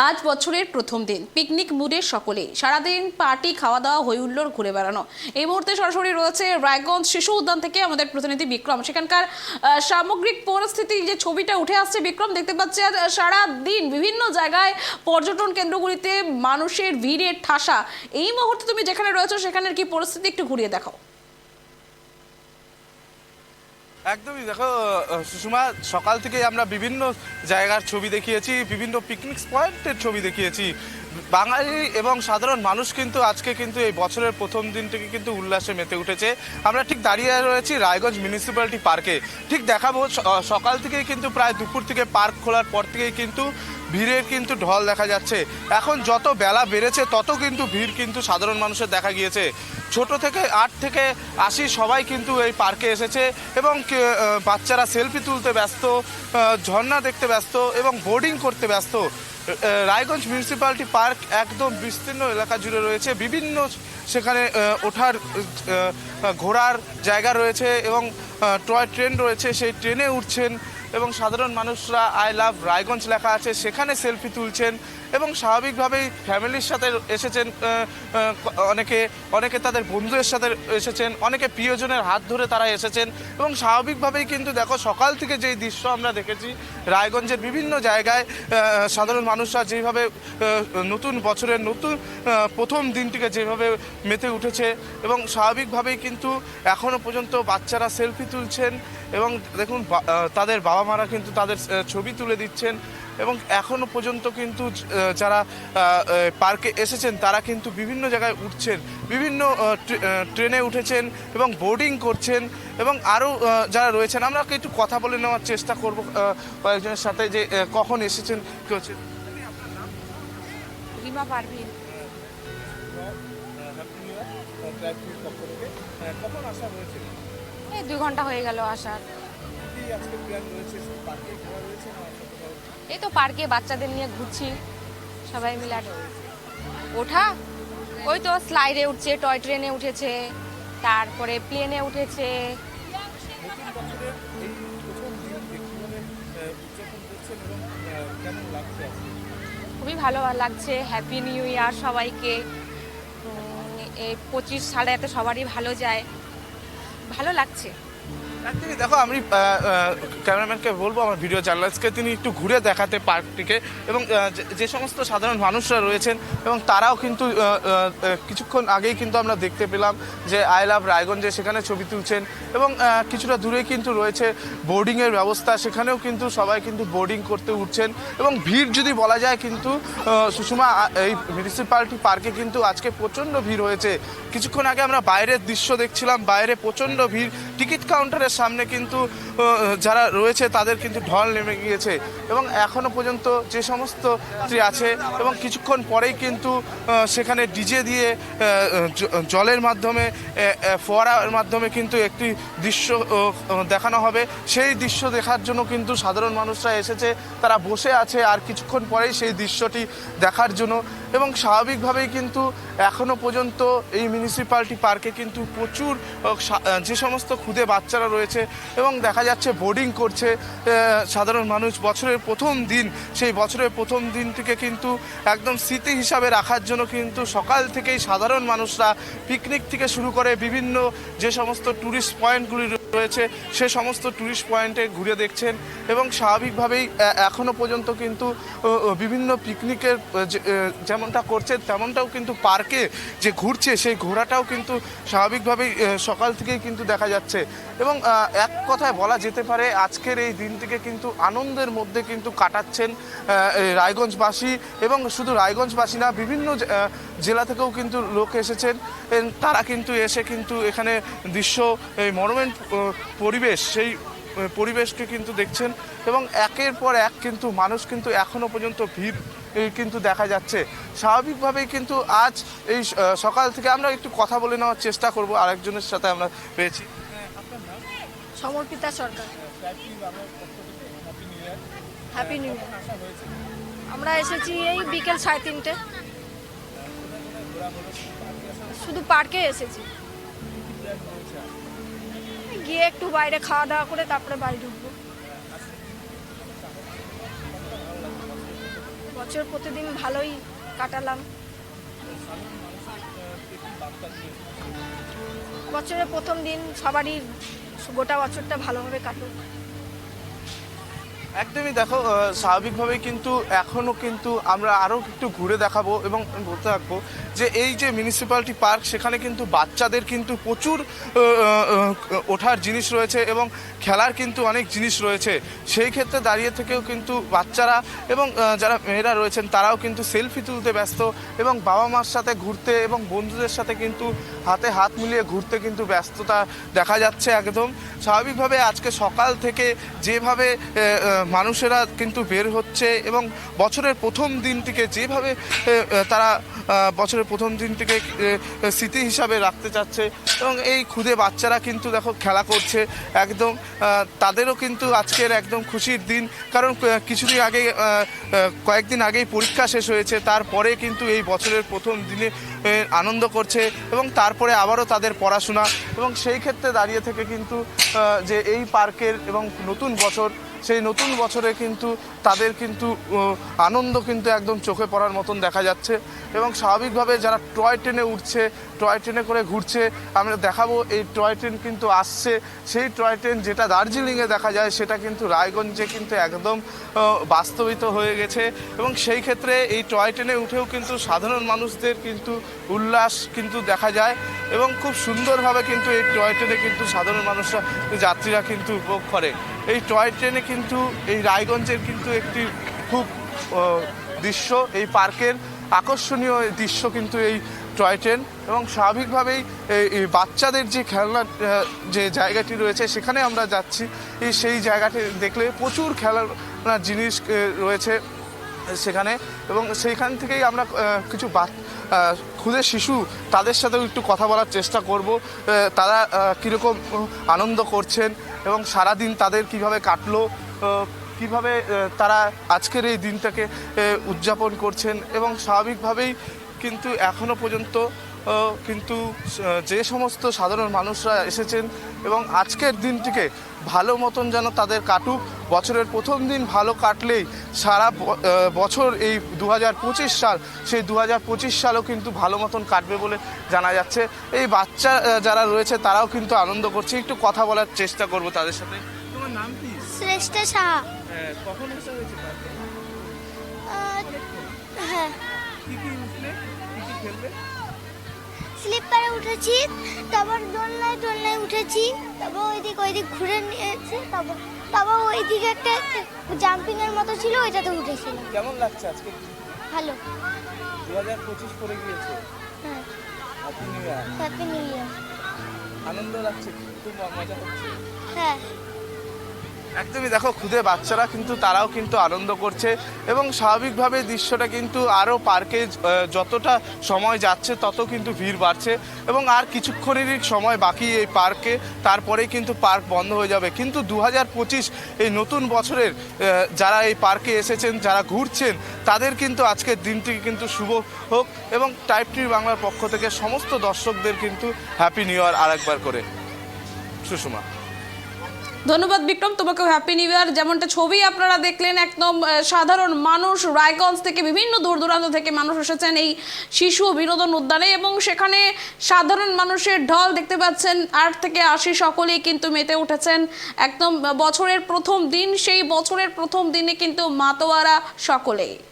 আজ বছরের প্রথম দিন, পিকনিক মুডে সকলে, সারাদিন পার্টি, খাওয়া দাওয়া, হই হুল্লোড়, ঘুরে বেড়ানো। এই মুহূর্তে সরাসরি রয়েছে রায়গঞ্জ শিশু উদ্যান থেকে আমাদের প্রতিনিধি বিক্রম। সেখানকার সামগ্রিক পরিস্থিতি যে ছবিটা উঠে আসছে বিক্রম, দেখতে পাচ্ছি আজ সারা দিন বিভিন্ন জায়গায় পর্যটন কেন্দ্রগুলিতে মানুষের ভিড়ের ঠাসা। এই মুহূর্তে তুমি যেখানে রয়েছো সেখানের কি পরিস্থিতি একটু ঘুরিয়ে দেখাও। একদমই দেখো সুষমা, সকাল থেকে আমরা বিভিন্ন জায়গার ছবি দেখিয়েছি, বিভিন্ন পিকনিক স্পটের ছবি দেখিয়েছি। বাঙালি এবং সাধারণ মানুষ কিন্তু আজকে কিন্তু এই বছরের প্রথম দিন থেকে কিন্তু উল্লাসে মেতে উঠেছে। আমরা ঠিক দাঁড়িয়ে রয়েছি রায়গঞ্জ মিউনিসিপ্যালিটি পার্কে। ঠিক দেখাবো সকাল থেকেই কিন্তু প্রায় দুপুর থেকে পার্ক খোলার পর থেকেই কিন্তু ভিড়ের কিন্তু ঢল দেখা যাচ্ছে। এখন যত বেলা বেড়েছে তত কিন্তু ভিড় কিন্তু সাধারণ মানুষের দেখা গিয়েছে। ছোট থেকে 8 থেকে 80 সবাই কিন্তু এই পার্কে এসেছে এবং বাচ্চারা সেলফি তুলতে ব্যস্ত, ঝর্ণা দেখতে ব্যস্ত এবং বোর্ডিং করতে ব্যস্ত। রায়গঞ্জ মিউনিসিপ্যালিটি পার্ক একদম বিস্তীর্ণ এলাকা জুড়ে রয়েছে। বিভিন্ন সেখানে ওঠার ঘোরার জায়গা রয়েছে এবং টয় ট্রেন রয়েছে, সেই ট্রেনে উঠছেন এবং সাধারণ মানুষরা আই লাভ রায়গঞ্জ লেখা আছে সেখানে সেলফি তুলছেন এবং স্বাভাবিকভাবেই ফ্যামিলির সাথে এসেছেন, অনেকে তাদের বন্ধুদের সাথে এসেছেন, অনেকে প্রিয়জনের হাত ধরে তারা এসেছেন এবং স্বাভাবিকভাবেই কিন্তু দেখো সকাল থেকে যেই দৃশ্য আমরা দেখেছি রায়গঞ্জের বিভিন্ন জায়গায় সাধারণ মানুষরা যেভাবে নতুন বছরের নতুন প্রথম দিনটিকে যেভাবে মেতে উঠেছে এবং স্বাভাবিকভাবেই কিন্তু এখনও পর্যন্ত বাচ্চারা সেলফি তুলছেন এবং দেখুন তাদের বাবা মারা কিন্তু তাদের ছবি তুলে দিচ্ছেন এবং এখনও পর্যন্ত কিন্তু যারা পার্কে এসেছেন তারা কিন্তু বিভিন্ন জায়গায় উঠছেন, বিভিন্ন ট্রেনে উঠেছেন এবং বোর্ডিং করছেন এবং আরও যারা রয়েছেন আমরা একটু কথা বলে নেওয়ার চেষ্টা করব কয়েকজনের সাথে যে কখন এসেছেন, কী হচ্ছে। রিমা পারভিন। কখন আসা হয়েছে? এই 2 ঘন্টা হয়ে গেল আসার। এই তো পার্কে বাচ্চাদের নিয়ে ঘুরছি সবাই মিলে। ওঠা ওই তো স্লাইডে উঠছে, টয় ট্রেনে উঠেছে, তারপরে প্লেনে উঠেছে। খুবই ভালো লাগছে। হ্যাপি নিউ ইয়ার সবাইকে। এই 25 সালে এত সবারই ভালো যায়, ভালো লাগছে। দেখো আমি ক্যামেরাম্যানকে বলবো, আমার ভিডিও জার্নালিস্টকে, তিনি একটু ঘুরে দেখাতে পার্কটিকে এবং যে সমস্ত সাধারণ মানুষরা রয়েছেন এবং তারাও কিন্তু কিছুক্ষণ আগেই কিন্তু আমরা দেখতে পেলাম যে আই লাভ রায়গঞ্জে সেখানে ছবি তুলছেন এবং কিছুটা দূরে কিন্তু রয়েছে বোর্ডিংয়ের ব্যবস্থা, সেখানেও কিন্তু সবাই কিন্তু বোর্ডিং করতে উঠছেন এবং ভিড় যদি বলা যায় কিন্তু সুষমা এই মিউনিসিপ্যালিটি পার্কে কিন্তু আজকে প্রচণ্ড ভিড় হয়েছে। কিছুক্ষণ আগে আমরা বাইরের দৃশ্য দেখছিলাম, বাইরে প্রচণ্ড ভিড়। টিকিট কাউন্টারের সামনে কিন্তু যারা রয়েছে তাদের কিন্তু ঢল নেমে গিয়েছে এবং এখনও পর্যন্ত যে সমস্ত আছে এবং কিছুক্ষণ পরেই কিন্তু সেখানে ডিজে দিয়ে জলের মাধ্যমে ফোয়ারার মাধ্যমে কিন্তু একটি দৃশ্য দেখানো হবে। সেই দৃশ্য দেখার জন্য কিন্তু সাধারণ মানুষরা এসেছে, তারা বসে আছে আর কিছুক্ষণ পরেই সেই দৃশ্যটি দেখার জন্য এবং স্বাভাবিকভাবেই কিন্তু এখনও পর্যন্ত এই মিউনিসিপ্যালিটি পার্কে কিন্তু প্রচুর যে সমস্ত ক্ষুদে বাচ্চারা রয়েছে এবং দেখা যাচ্ছে বোর্ডিং করছে সাধারণ মানুষ। বছরের প্রথম দিন, সেই বছরের প্রথম দিনটিকে কিন্তু একদম স্মৃতি হিসাবে রাখার জন্য কিন্তু সকাল থেকেই সাধারণ মানুষরা পিকনিক থেকে শুরু করে বিভিন্ন যে সমস্ত ট্যুরিস্ট পয়েন্টগুলি রয়েছে সে সমস্ত ট্যুরিস্ট পয়েন্টে ঘুরে দেখছেন এবং স্বাভাবিকভাবেই এখনও পর্যন্ত কিন্তু বিভিন্ন পিকনিকের যেমনটা করছে তেমনটাও কিন্তু পার্কে যে ঘুরছে সেই ঘোরাটাও কিন্তু স্বাভাবিকভাবেই সকাল থেকেই কিন্তু দেখা যাচ্ছে এবং এক কথায় বলা যেতে পারে আজকের এই দিনটিকে কিন্তু আনন্দের মধ্যে কিন্তু কাটাচ্ছেন রায়গঞ্জবাসী এবং শুধু রায়গঞ্জবাসী না, বিভিন্ন জেলা থেকেও কিন্তু লোক এসেছেন। তারা কিন্তু এসে কিন্তু এখানে দৃশ্য, এই মনোরম পরিবেশ, সেই পরিবেশকে কিন্তু দেখছেন এবং একের পর এক কিন্তু মানুষ কিন্তু এখনও পর্যন্ত ভিড় কিন্তু দেখা যাচ্ছে। স্বাভাবিকভাবেই কিন্তু আজ এই সকাল থেকে আমরা একটু কথা বলে নেওয়ার চেষ্টা করব আরেকজনের সাথে আমরা পেয়েছি। Samarpita Sarkar. Happy new year. আমরা এসেছি এই বিকেল 3:30। শুধু পার্কে এসেছি, গিয়ে একটু বাইরে খাওয়া দাওয়া করে তারপরে বাড়ি ঢুকবো। বছর প্রতিদিন ভালোই কাটালাম। বছরের প্রথম দিন সবারই গোটা বছরটা ভালোভাবে কাটুক। একদমই দেখো স্বাভাবিকভাবেই কিন্তু এখনও কিন্তু আমরা আরও একটু ঘুরে দেখাবো এবং বলতে থাকবো যে এই যে মিউনিসিপ্যালিটি পার্ক সেখানে কিন্তু বাচ্চাদের কিন্তু প্রচুর ওঠার জিনিস রয়েছে এবং খেলার কিন্তু অনেক জিনিস রয়েছে। সেই ক্ষেত্রে দাঁড়িয়ে থেকেও কিন্তু বাচ্চারা এবং যারা মেয়েরা রয়েছেন তারাও কিন্তু সেলফি তুলতে ব্যস্ত এবং বাবা মার সাথে ঘুরতে এবং বন্ধুদের সাথে কিন্তু হাতে হাত মিলিয়ে ঘুরতে কিন্তু ব্যস্ততা দেখা যাচ্ছে। একদম স্বাভাবিকভাবে আজকে সকাল থেকে যেভাবে মানুষেরা কিন্তু বের হচ্ছে এবং বছরের প্রথম দিনটিকে যেভাবে তারা বছরের প্রথম দিনটিকে স্মৃতি হিসাবে রাখতে চাচ্ছে এবং এই ক্ষুদে বাচ্চারা কিন্তু দেখো খেলা করছে। একদম তাদেরও কিন্তু আজকের একদম খুশির দিন, কারণ কিছুদিন আগে কয়েকদিন আগেই পরীক্ষা শেষ হয়েছে, তারপরে কিন্তু এই বছরের প্রথম দিনে আনন্দ করছে এবং তারপরে আবারও তাদের পড়াশোনা এবং সেই ক্ষেত্রে দাঁড়িয়ে থেকে কিন্তু যে এই পার্কের এবং নতুন বছর, সেই নতুন বছরে কিন্তু তাদের কিন্তু আনন্দ কিন্তু একদম চোখে পড়ার মতন দেখা যাচ্ছে। এবং স্বাভাবিকভাবে যারা টয় ট্রেনে উঠছে, টয় ট্রেনে করে ঘুরছে, আমরা দেখাবো এই টয় ট্রেন কিন্তু আসছে। সেই টয় ট্রেন যেটা দার্জিলিংয়ে দেখা যায় সেটা কিন্তু রায়গঞ্জে কিন্তু একদম বাস্তবিত হয়ে গেছে এবং সেই ক্ষেত্রে এই টয় ট্রেনে উঠেও কিন্তু সাধারণ মানুষদের কিন্তু উল্লাস কিন্তু দেখা যায় এবং খুব সুন্দরভাবে কিন্তু এই টয় ট্রেনে কিন্তু সাধারণ মানুষরা, যাত্রীরা কিন্তু উপভোগ করে। এই টয় ট্রেনে কিন্তু এই রায়গঞ্জের কিন্তু একটি খুব দৃশ্য, এই পার্কের আকর্ষণীয় দৃশ্য কিন্তু এই টয় ট্রেন এবং স্বাভাবিকভাবেই এই বাচ্চাদের যে খেলনার যে জায়গাটি রয়েছে সেখানে আমরা যাচ্ছি। সেই জায়গাটি দেখলে প্রচুর খেলার জিনিস রয়েছে সেখানে এবং সেইখান থেকেই আমরা কিছু ক্ষুদে শিশু তাদের সাথেও একটু কথা বলার চেষ্টা করব, তারা কীরকম আনন্দ করছেন এবং সারাদিন তাদের কিভাবে কাটলো, কিভাবে তারা আজকের এই দিনটাকে উদযাপন করছেন এবং স্বাভাবিকভাবেই কিন্তু এখনও পর্যন্ত কিন্তু যে সমস্ত সাধারণ মানুষরা এসেছেন এবং আজকের দিনটিকে ভালো মতন যেন তাদের কাটুক। বছরের প্রথম দিন ভালো কাটলেই সারা বছর এই 2025 সাল, সেই 2025 সালও কিন্তু ভালো মতন কাটবে বলে জানা যাচ্ছে। এই বাচ্চা যারা রয়েছে তারাও কিন্তু আনন্দ করছে, একটু কথা বলার চেষ্টা করব তাদের সাথে। তোমার নাম কি? শ্রেষ্ঠ সাহা। কখন এসে হয়েছে? হ্যাঁ, কি কি উঠলে, কি কি খেললে? স্লিপারে উঠেছি, তারপর দোলনায় উঠেছি, তারপর ওইদিক ঘুরে নিয়েছি, তারপর ওইদিকে একটা জাম্পিং এর মতো ছিল, ওইটাতে উঠেছিলাম। কেমন লাগছে আজকে? ভালো। 2025 পড়ে গিয়েছে। হ্যাঁ, happy new year. Happy new year. আনন্দ লাগছে, খুব মজা হচ্ছে। হ্যাঁ, একদমই দেখো ক্ষুদে বাচ্চারা কিন্তু তারাও কিন্তু আনন্দ করছে এবং স্বাভাবিকভাবে দৃশ্যটা কিন্তু আরও পার্কে যতটা সময় যাচ্ছে তত কিন্তু ভিড় বাড়ছে এবং আর কিছুক্ষণেরই সময় বাকি এই পার্কে, তারপরেই কিন্তু পার্ক বন্ধ হয়ে যাবে। কিন্তু 2025 এই নতুন বছরের যারা এই পার্কে এসেছেন, যারা ঘুরছেন, তাদের কিন্তু আজকের দিনটি কিন্তু শুভ হোক এবং টাইপ টিভি বাংলার পক্ষ থেকে সমস্ত দর্শকদের কিন্তু হ্যাপি নিউ ইয়ার আরেকবার করে। সুষমা। ধন্যবাদ বিক্রম, তোমাকেও হ্যাপি নিউ ইয়ার। যেমনটা ছবি আপনারা দেখলেন, একদম সাধারণ মানুষ রায়গঞ্জ থেকে বিভিন্ন দূর দূরান্ত থেকে মানুষ এসেছেন এই শিশু বিনোদন উদ্যানে এবং সেখানে সাধারণ মানুষের ঢল দেখতে পাচ্ছেন। 8 থেকে 80 সকলেই কিন্তু মেতে উঠেছেন। একদম বছরের প্রথম দিন, সেই বছরের প্রথম দিনে কিন্তু মাতোয়ারা সকলেই।